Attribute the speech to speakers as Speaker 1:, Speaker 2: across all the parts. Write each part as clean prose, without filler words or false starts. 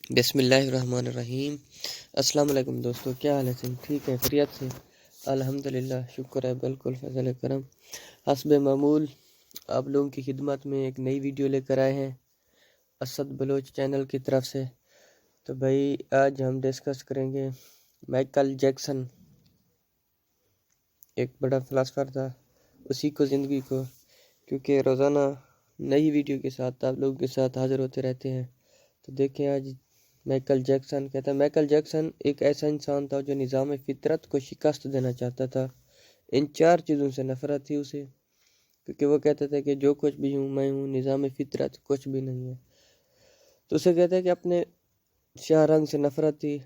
Speaker 1: بسم اللہ الرحمن الرحیم۔ السلام علیکم دوستو، کیا حال ہے؟ ٹھیک ہے؟ خیریت سے؟ الحمدللہ، شکر ہے، بالکل فضل کرم حسب معمول آپ لوگوں کی خدمت میں ایک نئی ویڈیو لے کر آئے ہیں اسد بلوچ چینل کی طرف سے۔ تو بھائی آج ہم ڈسکس کریں گے مائیکل جیکسن، ایک بڑا فلاسفر تھا، اسی کو زندگی کو، کیونکہ روزانہ نئی ویڈیو کے ساتھ آپ لوگوں کے ساتھ حاضر ہوتے رہتے ہیں۔ تو دیکھیں آج مائیکل جیکسن کہتا ہے، مائیکل جیکسن ایک ایسا انسان تھا جو نظام فطرت کو شکست دینا چاہتا تھا۔ ان 4 چیزوں سے نفرت تھی اسے، کیونکہ وہ کہتا تھا کہ جو کچھ بھی ہوں میں ہوں، نظام فطرت کچھ بھی نہیں ہے۔ تو اسے کہتا ہے کہ اپنے سیاہ رنگ سے نفرت تھی،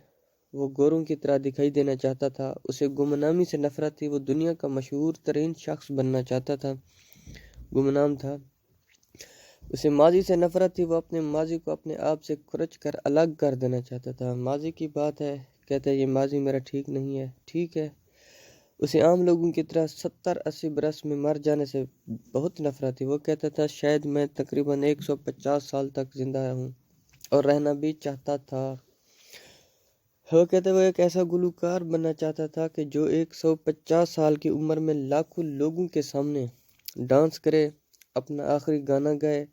Speaker 1: وہ گوروں کی طرح دکھائی دینا چاہتا تھا۔ اسے گمنامی سے نفرت تھی، وہ دنیا کا مشہور ترین شخص بننا چاہتا تھا، گمنام تھا۔ اسے ماضی سے نفرت تھی، وہ اپنے ماضی کو اپنے آپ سے کھرچ کر الگ کر دینا چاہتا تھا۔ ماضی کی بات ہے، کہتا ہے یہ ماضی میرا ٹھیک نہیں ہے، ٹھیک ہے۔ اسے عام لوگوں کی طرح 70-80 برس میں مر جانے سے بہت نفرت تھی۔ وہ کہتا تھا شاید میں تقریباً 150 سال تک زندہ رہوں، اور رہنا بھی چاہتا تھا۔ وہ کہتے وہ ایک ایسا گلوکار بننا چاہتا تھا کہ جو 150 سال کی عمر میں لاکھوں لوگوں کے سامنے ڈانس کرے، اپنا آخری گانا گائے،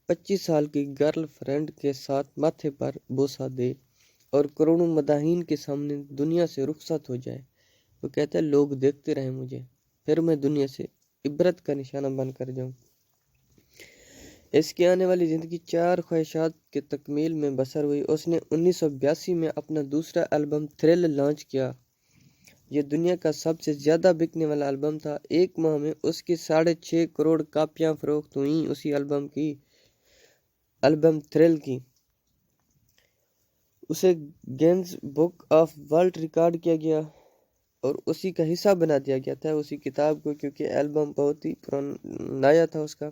Speaker 1: 25 سال کی گرل فرینڈ کے ساتھ ماتھے پر بوسہ دے، اور کروڑوں مداحین کے سامنے دنیا سے رخصت ہو جائے۔ وہ کہتا ہے لوگ دیکھتے رہیں مجھے، پھر میں دنیا سے عبرت کا نشانہ بن کر جاؤں۔ اس کی آنے والی زندگی 4 خواہشات کی تکمیل میں بسر ہوئی۔ اس نے 1982 میں اپنا دوسرا البم تھرل لانچ کیا۔ یہ دنیا کا سب سے زیادہ بکنے والا البم تھا۔ 1 ماہ میں اس کی 6.5 کروڑ کاپیاں فروخت ہوئیں اسی البم تھرل کی۔ اسے gains book of world record کیا گیا اور اسی کا حصہ بنا دیا گیا تھا اسی کتاب کو، کیونکہ البم بہت ہی نایا تھا اس کا۔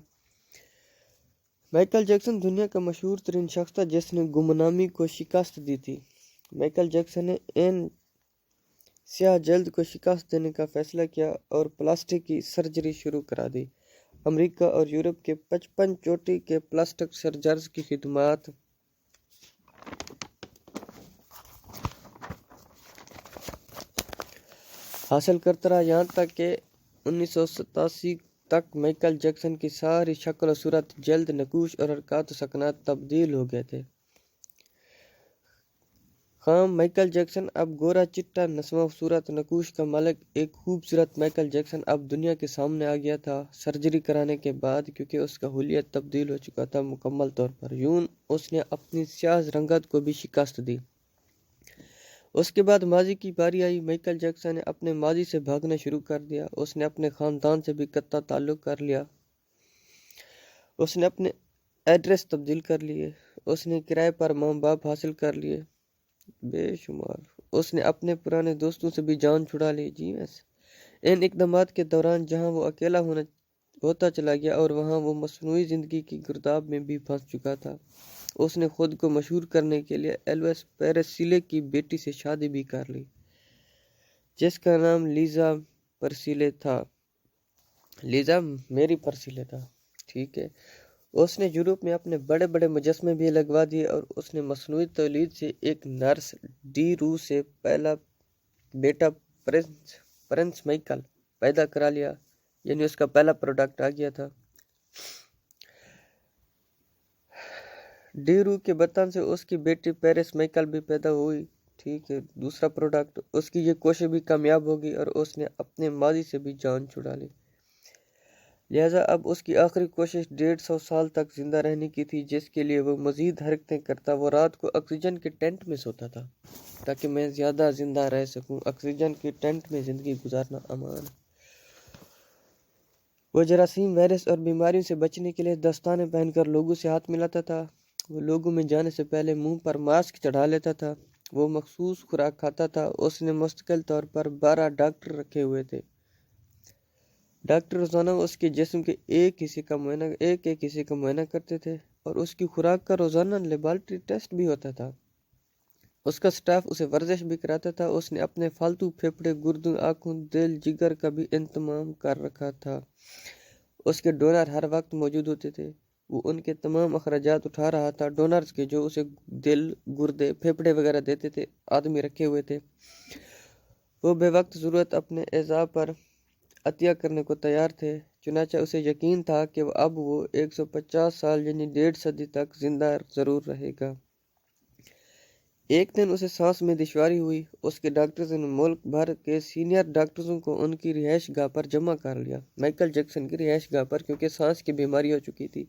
Speaker 1: مائیکل جیکسن دنیا کا مشہور ترین شخص تھا جس نے گمنامی کو شکست دی تھی۔ مائیکل جیکسن نے سیاہ جلد کو شکست دینے کا فیصلہ کیا اور پلاسٹک کی سرجری شروع کرا دی۔ امریکہ اور یورپ کے 55 چوٹی کے پلاسٹک سرجرز کی خدمات حاصل کرتا رہا، یہاں تک کہ 1987 تک مائیکل جیکسن کی ساری شکل و صورت، جلد، نقوش اور حرکات و سکنات تبدیل ہو گئے تھے۔ خام مائیکل جیکسن اب گورا چٹا نسواں صورت نقوش کا مالک، ایک خوبصورت مائیکل جیکسن اب دنیا کے سامنے آ گیا تھا سرجری کرانے کے بعد، کیونکہ اس کا حلیہ تبدیل ہو چکا تھا مکمل طور پر۔ یوں اس نے اپنی سیاہ رنگت کو بھی شکست دی۔ اس کے بعد ماضی کی باری آئی۔ مائیکل جیکسن نے اپنے ماضی سے بھاگنا شروع کر دیا۔ اس نے اپنے خاندان سے بھی قطع تعلق کر لیا۔ اس نے اپنے ایڈریس تبدیل کر لیے۔ اس نے کرائے پر ماں باپ حاصل کر لیے بے شمار۔ اس نے اپنے پرانے دوستوں سے بھی جان چھڑا لی۔ جی ویسے ان اقدامات کے دوران جہاں وہ اکیلا ہوتا چلا گیا اور وہاں وہ مصنوعی زندگی کی گرداب میں بھی پھنس چکا تھا، اس نے خود کو مشہور کرنے کے لیے ایلوس پیریسلے کی بیٹی سے شادی بھی کر لی، جس کا نام لیزا پرسیلے تھا۔ لیزا میری پرسیلے تھا، ٹھیک ہے۔ اس نے یورپ میں اپنے بڑے بڑے مجسمے بھی لگوا دیے، اور اس نے مصنوعی تولید سے ایک نرس ڈی رو سے پہلا بیٹا پرنس مائیکل پیدا کرا لیا، یعنی اس کا پہلا پروڈکٹ آ گیا تھا۔ ڈی رو کے بطن سے اس کی بیٹی پیرس مائیکل بھی پیدا ہوئی، ٹھیک ہے، دوسرا پروڈکٹ۔ اس کی یہ کوشش بھی کامیاب ہوگی اور اس نے اپنے ماضی سے بھی جان چھڑا لی، لہذا اب اس کی آخری کوشش 150 سال تک زندہ رہنے کی تھی، جس کے لیے وہ مزید حرکتیں کرتا۔ وہ رات کو آکسیجن کے ٹینٹ میں سوتا تھا تاکہ میں زیادہ زندہ رہ سکوں۔ آکسیجن کے ٹینٹ میں زندگی گزارنا امان۔ وہ جراثیم، وائرس اور بیماریوں سے بچنے کے لیے دستانے پہن کر لوگوں سے ہاتھ ملاتا تھا۔ وہ لوگوں میں جانے سے پہلے منہ پر ماسک چڑھا لیتا تھا۔ وہ مخصوص خوراک کھاتا تھا۔ اس نے مستقل طور پر 12 ڈاکٹر رکھے ہوئے تھے۔ ڈاکٹر روزانہ اس کے جسم کے ایک حصے کا معائنہ کرتے تھے، اور اس کی خوراک کا روزانہ لیبارٹری ٹیسٹ بھی ہوتا تھا۔ اس کا سٹاف اسے ورزش بھی کراتا تھا۔ اس نے اپنے فالتو پھیپھڑے، گردوں، آنکھوں، دل، جگر کا بھی انتظام کر رکھا تھا۔ اس کے ڈونر ہر وقت موجود ہوتے تھے۔ وہ ان کے تمام اخراجات اٹھا رہا تھا ڈونرز کے، جو اسے دل، گردے، پھیپھڑے وغیرہ دیتے تھے، آدمی رکھے ہوئے تھے۔ وہ بے وقت ضرورت اپنے اعضاء پر عطیہ کرنے کو تیار تھے، چنانچہ اسے یقین تھا کہ اب وہ 150 سال یعنی 1.5 صدی تک زندہ ضرور رہے گا۔ ایک دن اسے سانس میں دشواری ہوئی۔ اس کے ڈاکٹرز نے ملک بھر کے سینئر ڈاکٹروں کو ان کی رہائش گاہ پر جمع کر لیا، مائیکل جیکسن کی رہائش گاہ پر، کیونکہ سانس کی بیماری ہو چکی تھی۔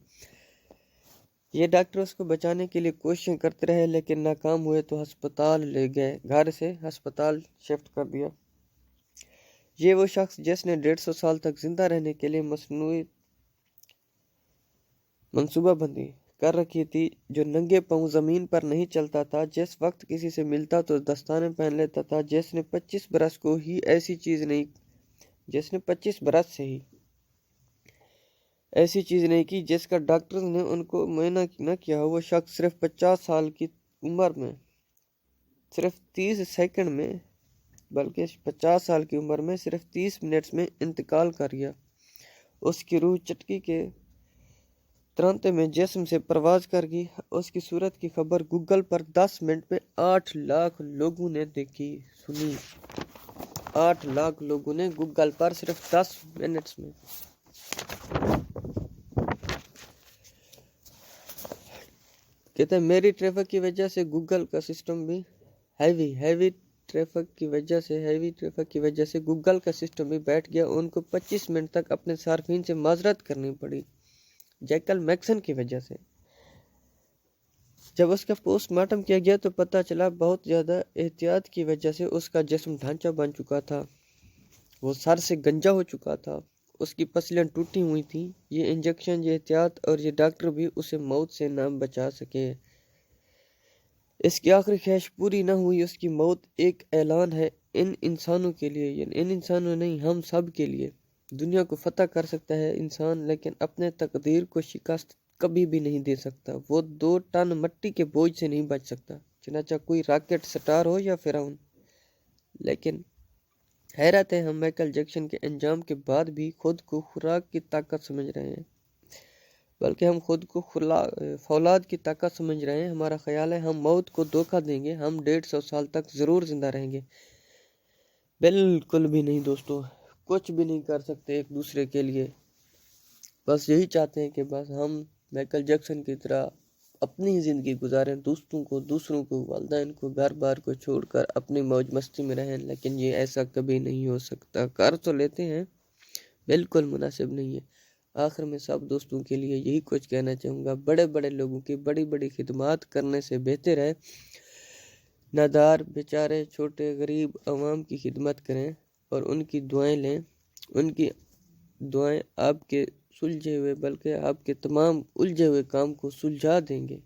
Speaker 1: یہ ڈاکٹر اس کو بچانے کے لیے کوششیں کرتے رہے لیکن ناکام ہوئے تو ہسپتال لے گئے، گھر سے ہسپتال شفٹ کر دیا۔ یہ وہ شخص جس نے 150 سال تک زندہ رہنے کے لیے مصنوعی منصوبہ بندی کر رکھی تھی، جو ننگے پاؤں زمین پر نہیں چلتا تھا، جس وقت کسی سے ملتا تو دستانے پہن لیتا تھا، جس نے 25 برس کو ہی ایسی چیز نہیں کی جس کا ڈاکٹرز نے ان کو معائنہ نہ کیا ہو۔ وہ شخص صرف 50 سال کی عمر میں، صرف 30 سیکنڈ میں، بلکہ 50 سال کی عمر میں صرف 30 منٹس میں انتقال کر گیا۔ اس کی روح چٹکی کے ترانتے میں جسم سے پرواز کر گئی۔ اس کی صورت کی خبر گوگل پر 10 منٹ میں 8 لاکھ لوگوں نے دیکھی سنی۔ 8 لاکھ لوگوں نے گوگل پر صرف 10 منٹس میں۔ کہتے ہیں میری ٹریفک کی وجہ سے گوگل کا سسٹم بھی ہیوی ٹریفک کی وجہ سے گوگل کا سسٹم بھی بیٹھ گیا۔ ان کو 25 منٹ تک اپنے صارفین سے معذرت کرنی پڑی جیکل میکسن کی وجہ سے۔ جب اس کا پوسٹ مارٹم کیا گیا تو پتہ چلا بہت زیادہ احتیاط کی وجہ سے اس کا جسم ڈھانچہ بن چکا تھا، وہ سر سے گنجا ہو چکا تھا، اس کی پسلیاں ٹوٹی ہوئی تھیں۔ یہ انجیکشن، یہ احتیاط اور یہ ڈاکٹر بھی اسے موت سے نہ بچا سکے۔ اس کی آخری خواہش پوری نہ ہوئی۔ اس کی موت ایک اعلان ہے ان انسانوں کے لیے، یعنی ان انسانوں نہیں، ہم سب کے لیے۔ دنیا کو فتح کر سکتا ہے انسان، لیکن اپنے تقدیر کو شکست کبھی بھی نہیں دے سکتا۔ وہ 2 ٹن مٹی کے بوجھ سے نہیں بچ سکتا، چنانچہ کوئی راکٹ سٹار ہو یا فرعون۔ لیکن حیرت ہے، ہم مائیکل جیکسن کے انجام کے بعد بھی خود کو خوراک کی طاقت سمجھ رہے ہیں، بلکہ ہم خود کو فولاد کی طاقت سمجھ رہے ہیں۔ ہمارا خیال ہے ہم موت کو دھوکہ دیں گے، ہم 150 سال تک ضرور زندہ رہیں گے۔ بالکل بھی نہیں دوستو، کچھ بھی نہیں کر سکتے ایک دوسرے کے لیے۔ بس یہی چاہتے ہیں کہ بس ہم مائیکل جیکسن کی طرح اپنی زندگی گزاریں، دوسروں کو، والدین کو، گھر بار کو چھوڑ کر اپنی موج مستی میں رہیں، لیکن یہ ایسا کبھی نہیں ہو سکتا۔ کر تو لیتے ہیں، بالکل مناسب نہیں ہے۔ آخر میں سب دوستوں کے لیے یہی کچھ کہنا چاہوں گا، بڑے لوگوں کی بڑی خدمات کرنے سے بہتر ہے نادار، بیچارے، چھوٹے غریب عوام کی خدمت کریں اور ان کی دعائیں لیں۔ ان کی دعائیں آپ کے سلجھے ہوئے، بلکہ آپ کے تمام الجھے ہوئے کام کو سلجھا دیں گے۔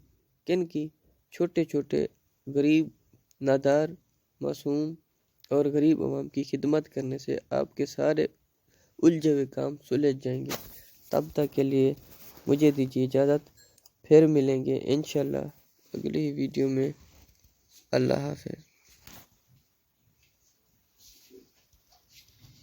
Speaker 1: کن کی؟ چھوٹے غریب، نادار، معصوم اور غریب عوام کی خدمت کرنے سے آپ کے سارے الجھے ہوئے کام سلجھ جائیں گے۔ تب تک کے لیے مجھے دیجیے اجازت، پھر ملیں گے انشاءاللہ اگلی ویڈیو میں۔ اللہ حافظ۔